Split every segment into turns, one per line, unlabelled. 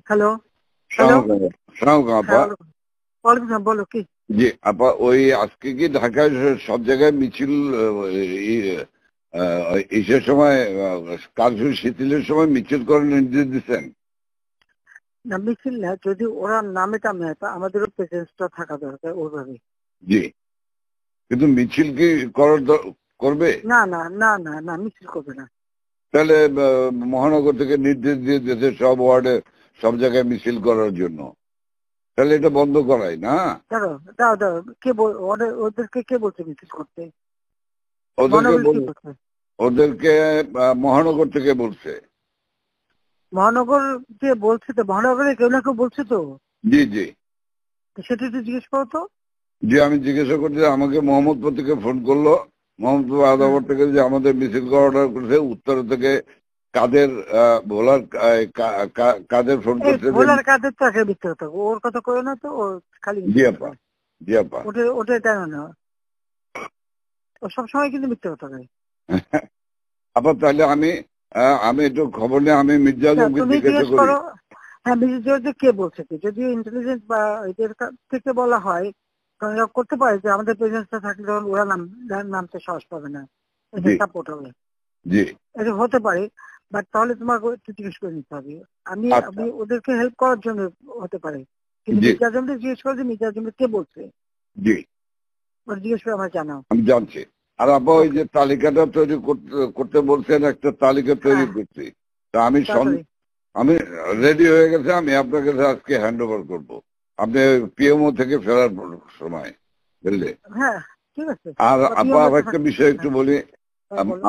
Hello hello হ্যাঁ ওয়ালাইকুম সালাম, বলো কি?
জি আপা, ওই আজকে কি ঢাকায় সব জায়গায় মিছিল ইসের সময় কারফিউ শিথিলের সময় মিছিল করার নির্দেশ দিচ্ছেন?
না, মিছিল না, যদি ওরা নামে টামে আমাদেরও প্রেজেন্সটা থাকা দরকার ওইভাবে।
জি, কিন্তু মিছিল কি করবে?
না না না না না, মিছিল করবে না।
তাহলে মহানগর থেকে নির্দেশ দিয়ে দিয়েছে সব ওয়ার্ডে সব জায়গায় মিছিল করার জন্য, তাহলে এটা বন্ধ করাই না?
দাঁড়ো দাঁড়ো দাঁড়ো, ওদেরকে কে বলছে মিছিল করতে?
ওদেরকে মহানগর থেকে বলছে।
মহানগর যে বলছে, তো মহানগরে কেউ না কেউ বলছে তো।
জি জি,
সেটা একটু জিজ্ঞেস করো তো।
জি, আমি জিজ্ঞাসা করছি, আমাকে মোহাম্মদপুর থেকে ফোন করলো, মোহাম্মদপুর আদাবর থেকে, যে আমাদের মিছিল করা অর্ডার করেছে। উত্তর থেকে কাদের ভোলার কাদের ফোন করছে।
ভোলার কাদের তো একটা মিথ্যে কথা, ওর কথা কই না তো, ও খালি
জি আপা, জি আপা,
ওটাই জানো না, ও সবসময় কিন্তু মিথ্যে কথা কয়।
আপা তাহলে আমি একটু খবর নিয়ে আমি মির্জা আজমকে জিজ্ঞাসা করি।
হ্যাঁ, মির্জা কে বলছে কি, যদি ইন্টেলিজেন্স বা এদের থেকে বলা হয় করতে পারে যে আমাদের প্রেজেন্সটা থাকলে ওরা নামতে সাহস পাবে না, এটা সাপোর্ট হবে।
জি,
এটা হতে পারে, বাট তাহলে তোমাকে একটু জিজ্ঞেস করে নিতে হবে। আমি ওদেরকে হেল্প করার জন্য হতে পারে, কিন্তু মির্জা আজমকে জিজ্ঞেস করে যে মির্জা আজমকে কে বলছে। জি, জিজ্ঞেস করে আমার জানাও।
আমি জানছি। আর আপা ওই যে তালিকাটা তৈরি করতে বলছেন, একটা তালিকা তৈরি করছি, তা আমি রেডি হয়ে গেছে, আমি আপনার কাছে আজকে হ্যান্ড ওভার করবো, আপনি পিএমও থেকে ফেরার সময়, বুঝলে?
হ্যাঁ ঠিক আছে।
আর আপা একটা বিষয় একটু বলি,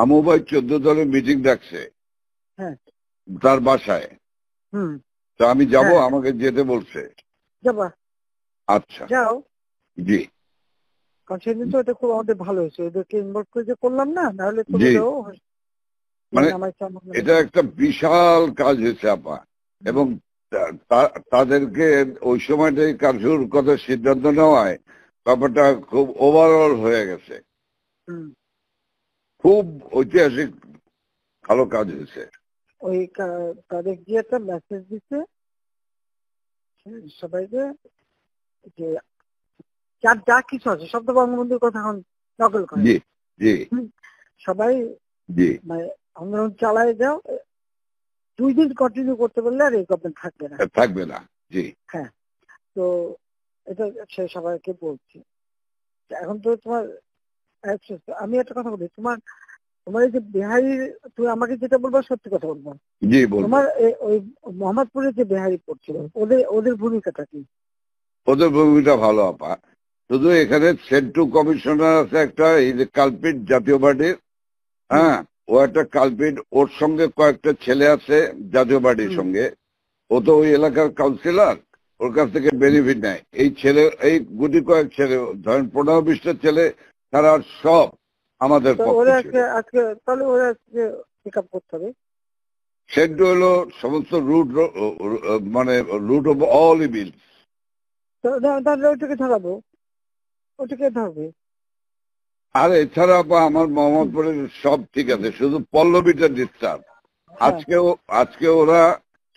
আমু ভাই 14 দলের মিটিং ডাকছে তার বাসায়, তো আমি যাব, আমাকে যেতে বলছে।
যাবা?
আচ্ছা
যাও।
জি,
কারণ সেদিন তো এটা খুব আমাদের ভালো হয়েছে, ওদেরকে ইনভলভ করে যে করলাম না, নাহলে তো
মানে এটা একটা বিশাল কাজ হয়েছে আপা। এবং তাদেরকে ওই সময়টাই কারফিউর কথা সিদ্ধান্ত নেওয়ায় ব্যাপারটা খুব ওভারঅল হয়ে গেছে, খুব ঐতিহাসিক ভালো কাজ হয়েছে।
ওই তাদের গিয়ে একটা মেসেজ দিচ্ছে সবাইকে যে যার যা কিছু আছে সব তো বঙ্গবন্ধুর কথা এখন নকল করে।
জি জি,
সবাই
জি,
মানে আন্দোলন চালায় যাও, 2 দিন কন্টিনিউ করতে পারলে আর এই গভর্নমেন্ট থাকবে না। জি হ্যাঁ, তো এটা সে সবাইকে বলছি। এখন তো তোমার আমি একটা কথা বলি, তোমার এই যে বিহারি, তুমি আমাকে যেটা বলবো সত্যি কথা বলবো।
জি,
তোমার ওই মোহাম্মদপুরে যে বিহারি পড়ছিল, ওদের ভূমিকাটা কি?
ওদের ভূমিকা ভালো আপা, শুধু এখানে সেন্টু কমিশনার আছে একটা, এই যে কালপিট জাতীয় পার্টির, হ্যাঁ, ও একটা কালপিট, ওর সঙ্গে কয়েকটা ছেলে আছে জাতীয় পার্টির সঙ্গে, ও তো ওই এলাকার কাউন্সিলর, ওর কাছ থেকে বেনিফিট নেয়। এই গুটি কয়েক ছেলে, ধরেন 15-20টা ছেলে, তারা সব আমাদের সেন্টু হলো সমস্ত রুট, মানে রুট অফ অল ইভিল।
ওটাকে ধরাবো, ওটাকে ধরবে।
আর এছাড়া আমার মোহাম্মদপুরের সব ঠিক আছে, শুধু পল্লবীটা ডিস্টার্ব। আজকে ওরা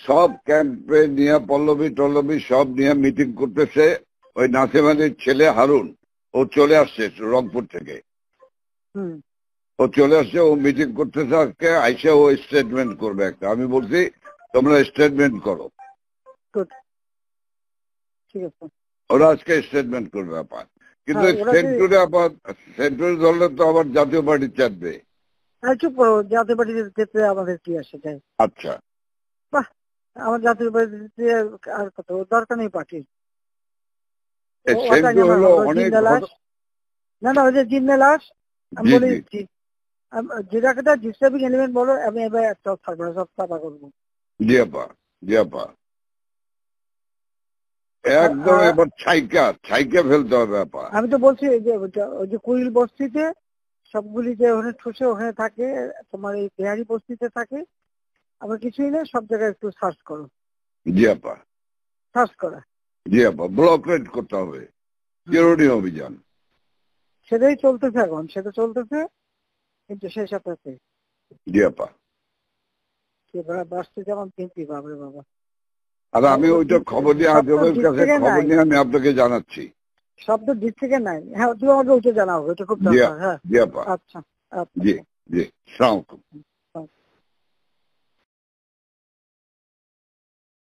সব ক্যাম্পে নিয়ে পল্লবী সব নিয়ে মিটিং করতেছে। ওই নাসিম আলীর ছেলে হারুন, ও চলে আসছে রংপুর থেকে, ও চলে আসছে, ও মিটিং করতেছে আজকে, আইসে ও স্টেটমেন্ট করবে একটা। আমি বলছি তোমরা স্টেটমেন্ট করো, ওরা আজকে স্টেটমেন্ট করবে আপাত। কিন্তু সেন্টুরি ধরলে তো আবার জাতীয় পার্টি চাটবে।
চুপ করো, জাতীয় পার্টিতে যেতে আমাদের কি আসে যায়?
আচ্ছা,
বাহ, আমার জাতীয় পার্টিতে আর কত দরকার নেই পার্টির। না না, ওই যে জিন্না লাশ, আমি বলে দিচ্ছি, যেটা ডিস্টার্বিং এলিমেন্ট বলো, আমি এবার একটা থাকবো না, সব সাফা করবো।
জি আপা, জি আপা, একদম এবার ছাইকা ফেলতে হবে আপা।
আমি তো বলছি ওই যে কুইল বস্তিতে সবগুলি যে ওখানে ঠুসে ওখানে থাকে, তোমার এই বিহারি বস্তিতে থাকে, আবার কিছুই নেই, সব জায়গায় একটু সার্চ করো।
জি আপা,
সার্চ করা।
জি আপা, ব্লক রেড করতে হবে, চিরুনি অভিযান,
সেটাই চলতেছে এখন, সেটা চলতেছে, কিন্তু সেই সাথে
জি আপা,
বাঁচতে যেমন কিন্তু বাবরে বাবা।
আর আমি ওইটা খবর নিয়ে আজমের কাছে খবর নিয়ে আমি আপনাকে জানাচ্ছি।
শব্দ দিক থেকে নাই। হ্যাঁ, তুমি আমাকে ওইটা জানাও, এটা খুব দরকার। হ্যাঁ,
জি আপা।
আচ্ছা,
জি জি, আসসালামু আলাইকুম।